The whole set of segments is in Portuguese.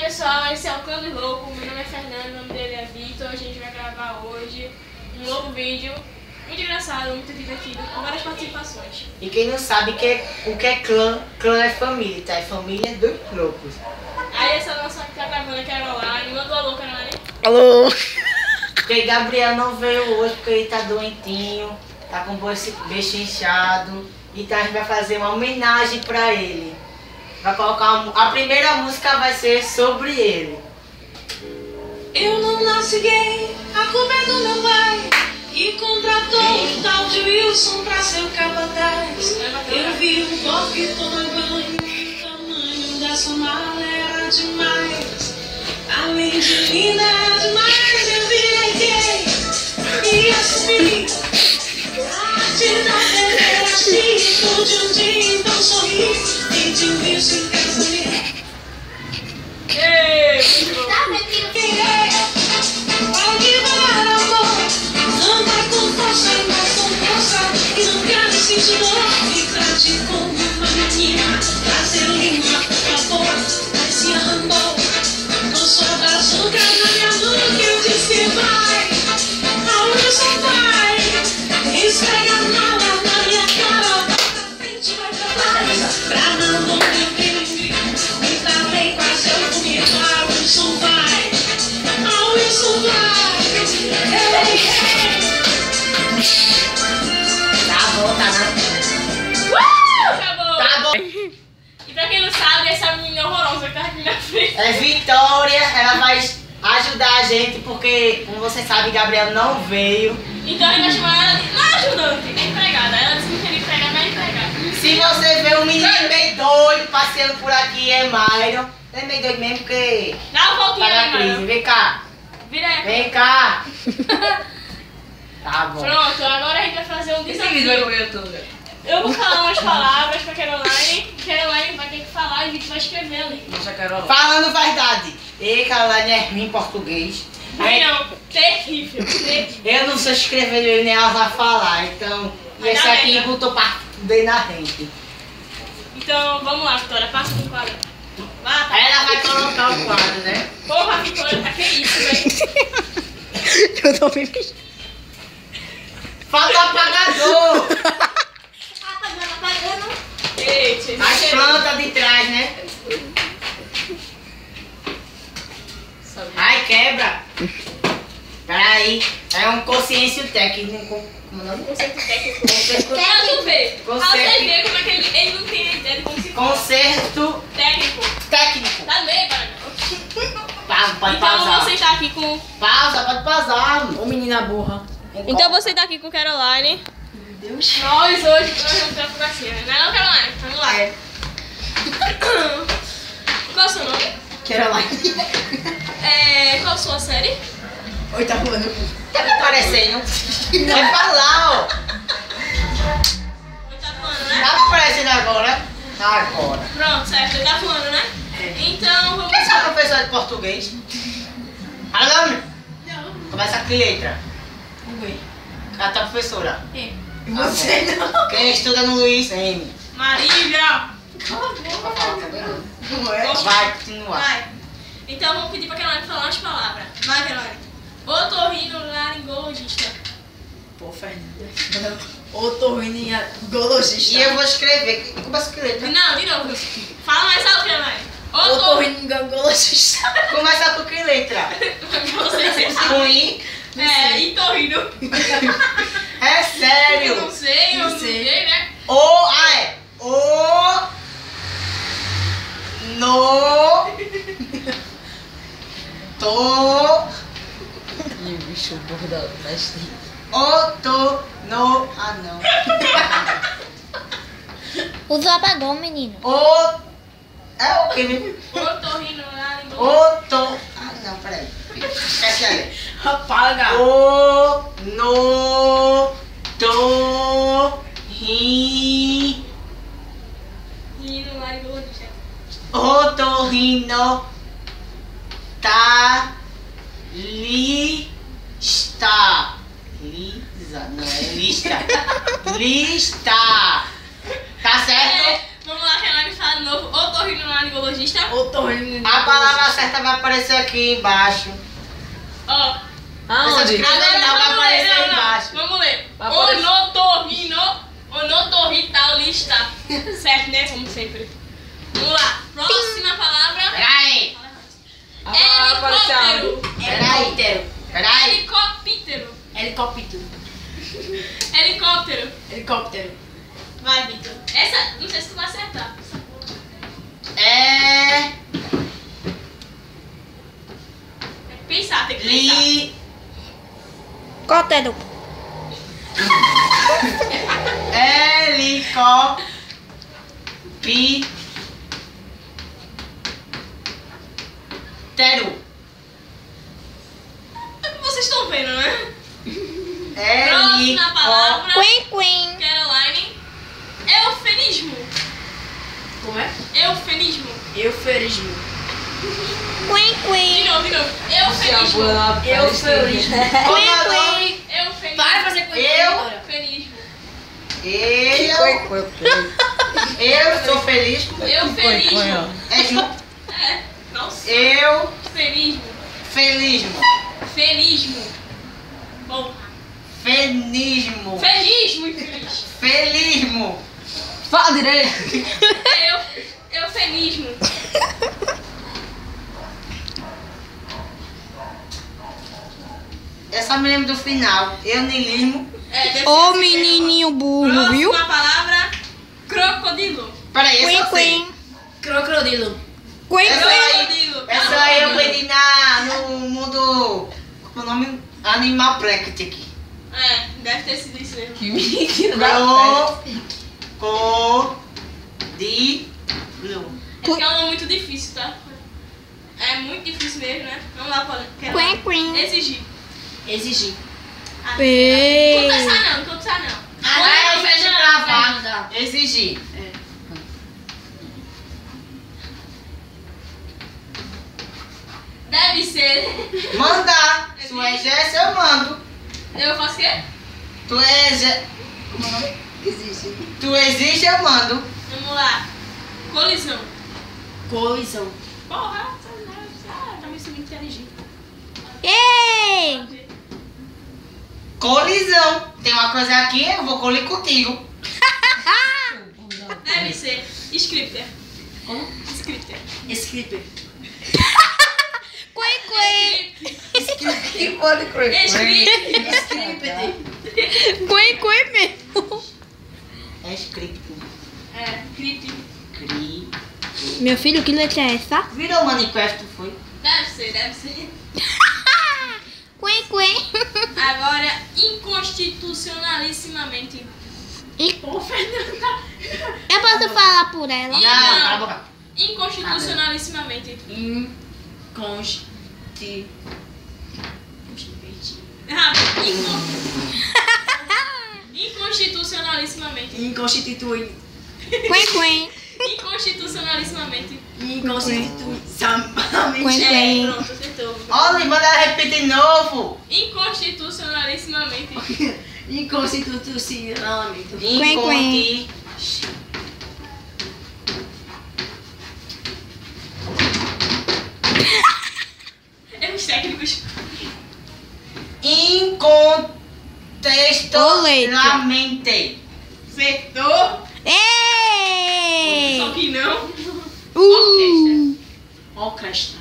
pessoal, esse é o Clã do Louco, meu nome é Fernando, o nome dele é Vitor. A gente vai gravar hoje um novo vídeo, muito engraçado, muito divertido, com várias participações. E quem não sabe o que é clã, clã é família, tá? É família dos loucos. Aí essa nossa que tá gravando aqui é a Caroline, manda um alô, Caroline. Alô! Porque Gabriel não veio hoje porque ele tá doentinho, tá com o beijo inchado. Então a gente vai fazer uma homenagem pra ele. Vai colocar a primeira música vai ser sobre ele. Eu não nasci gay, a culpa é do meu pai, que contratou um tal de Wilson pra ser o capataz. Eu vi um toque tomar banho, o tamanho da sua mala era demais. Além de linda era demais, eu virei gay e assumi. A arte da peneira, tipo de um dia, então sorri. E de um Wilson em casamento. Ei, muito bom. Pode dar amor, anda com força, mas com força, e não quero sentir dor. E trate como uma menina, brasileira, por favor, mas se arrambou. Não sou açúcar na minha mão que eu disse que vai. Aonde só vai, esfrega a mala na minha cara, vai pra frente, vai pra trás, pra não morrer bem. Me falei quase eu comi, Wilson vai. Wilson vai. Hey, hey. Tá bom, tá não? Acabou! Tá bom. E pra quem não sabe, essa menina horrorosa que tá aqui na frente. É Vitória, ela vai ajudar a gente porque, como você sabe, Gabriel não veio. Então a gente vai chamar ela de não ajudante, é empregada. Ela disse que queria empregar, mas é empregada. Se você vê um menino meio doido passeando por aqui, é Myron. Ele é meio doido mesmo porque Dá uma voltinha tá na aí, crise. mano. Vem cá, Vira aí. vem cá. Tá bom. Pronto, agora a gente vai fazer um Esse vídeo vai desafio. pro YouTube. Eu vou falar umas palavras pra Caroline. Caroline vai ter que falar e a gente vai escrever ali. Deixa a Carol. Falando verdade, Caroline é ruim em português. Aí, Não, terrível, terrível. eu não sei escrever ele nem ela vai falar, então. E esse Ainda aqui bem, né? botou parte bem na gente. Então vamos lá, Vitória, passa no quadro. Vá, tá. Aí ela vai colocar o quadro, né? Porra, Vitória, tá que isso, velho? Eu tô me mexendo. Falta o apagador! Eita, As plantas de trás, né? Ai, quebra! Peraí, é um consciência técnico. Como é o nome? Conceito técnico. Conceito Pra tu ver. Pra você Conceito. ver como é que ele não tem ideia de como se fala. Concerto Técnico. técnico. Tá bem, Paraná. Pode Então pausar. você tá aqui com... Pausa, pode pausar. Ô menina burra. Então você tá aqui com Caroline. Meu Deus. Nós hoje vamos ter uma conversinha. Não é não, Caroline? Vamos lá. É. Qual é o seu nome? Caroline. Qual a sua série? Oi, tá voando. Tá me parecendo? Vai falar, ó. Tá falando, né? Tá me parecendo agora? Agora. Pronto, certo. Ele tá falando, né? Então vamos... Quem é essa professora de português? Alô? Não. Começa com que letra? Oi. A tua professora. Quem? E você não? Quem estuda no Luiz M. Marília! Cala a boca. Não é? Vai continuar. Vai. Então vamos pedir pra Caroline falar umas palavras. Vai, Caroline. Otorrinolaringologista. Pô, Fernanda. Otorrinolaringologista. E eu vou escrever. Começa com que letra? Não, de novo. Fala mais alto, Caroline. Otorrinolaringologista. Começa com que letra? Você sabe. Com I? E torrindo. É Eu sério. não sei, eu não Não sei. sei, né? E o bicho burro mestre. Não. Usa o apagão, menino. É o que mesmo? Otorrinolaringologista. Não, peraí. Esquece aí. Apaga. Rinolaringologista. Otorrino tá lista. Lisa, não é lista. Lista. Tá certo? Vamos lá, Renan, fala de novo. Otorrinolaringologista. A palavra certa vai aparecer aqui embaixo. Ó. Aonde? Escreve aí, não vai aparecer aí embaixo. Vamos ler. Vai aparecer. Onotorrinolaringologista. Certo, né? Como sempre. Vamos lá. Próxima palavra. Peraí. A palavra apareceu aonde? Peraí. Helicóptero. Helicóptero. Vai, Vitor. Essa, não sei se tu vai acertar. É. Tem que pensar, tem que pensar. Cótero. Helicóptero. Vocês estão vendo, né? Próxima palavra. Queen. Caroline. Eufemismo. Como é? Eufemismo. Eufemismo. De novo. Eufemismo. Eufemismo. Qual é o nome? Eufemismo. Para de fazer coisa. Eufemismo. Eu sou feliz. Eufemismo. É junto. É. Nossa. Eufemismo. Felismo. Bom. Fenismo. Felismo, infeliz. Felismo. Fala direito. Eufemismo. Eu só me lembro do final. Eunilismo. Deve ser Ô assim menininho mesmo. burro, viu? Próxima palavra. Crocodilo. Peraí, esse eu sei. Crocodilo. Essa aí eu aprendi no mundo. Como é o nome? Animal Practic. Deve ter sido isso mesmo. Que mentira. Crocodilo. É porque é um nome muito difícil, tá? É muito difícil mesmo, né? Vamos lá, Paula. Exigir. Não conta essa não. Aí eu vejo gravar. Exigir. Deve ser. Mandar. Se tu exerce, eu mando. Eu faço o quê? Tu exerce. Tu exige, eu mando. Vamos lá. Colisão. Colisão. Porra, tá me sendo inteligente. Ei! Colisão. Tem uma coisa aqui, eu vou colir contigo. Deve ser. Scripter. Como? Scripter. Scripter. Script. Que pode crer. Script. mesmo. É script. Script. Meu filho, que letra é essa? Virou Minecraft, foi? Deve ser. Queen. Agora, inconstitucionalissimamente. Pô, Fernanda. Eu posso falar por ela? Não, cala a boca. Inconstitucionalissimamente. Inconstitucionalissimamente. Inconstituído. Queen. Inconstitucionalissimamente. Queen. Pronto, acertou. Olha, manda repetir de novo. Inconstitucionalissimamente. Inconstitucionalmente. Inconti. Erros técnicos. Incontestoriamente. Acertou. Ei! Só que não. Orquestra.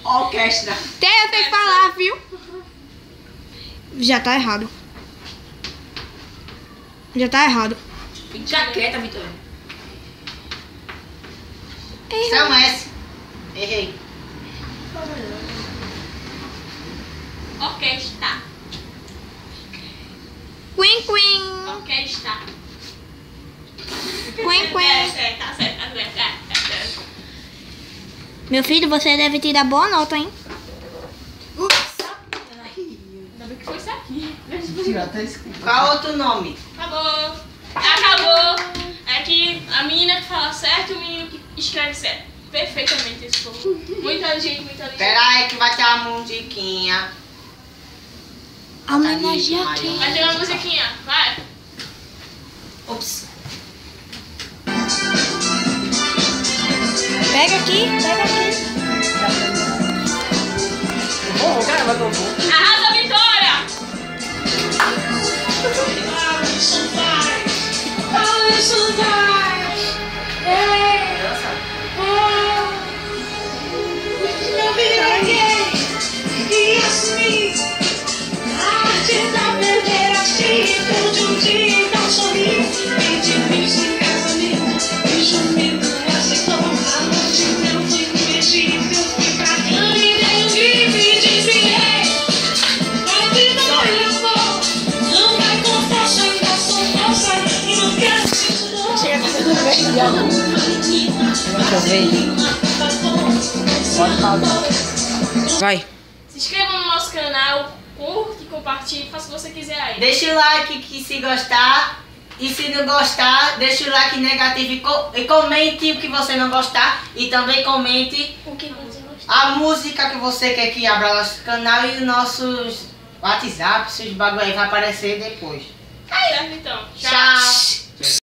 Orquestra. Até eu sei falar, viu? Já tá errado. Fica quieta, Vitória. São S. Errei. Orquestra. Queen. Orquestra. Tá certo. Meu filho, você deve tirar boa nota, hein? Ainda bem que foi isso aqui. Qual outro nome? Acabou. É que a menina que fala certo e o menino que escreve certo. Perfeitamente isso. Muita gente. Pera aí que vai ter uma musiquinha. Homenagem aqui. Vai ter uma musiquinha. Vai. Ops. Pega aqui, pega aqui. Vou, caramba, que eu vou. Arrasa, Vitória! Deixa eu ver. Vai. Se inscreva no nosso canal, curte, compartilhe, faça o que você quiser aí. Deixa o like que se gostar. E se não gostar, deixa o like negativo e comente o que você não gostar. E também comente O que você gostou? a música que você quer que abra nosso canal e os nossos WhatsApp, esses bagulho aí vai aparecer depois. Certo, então. Tchau!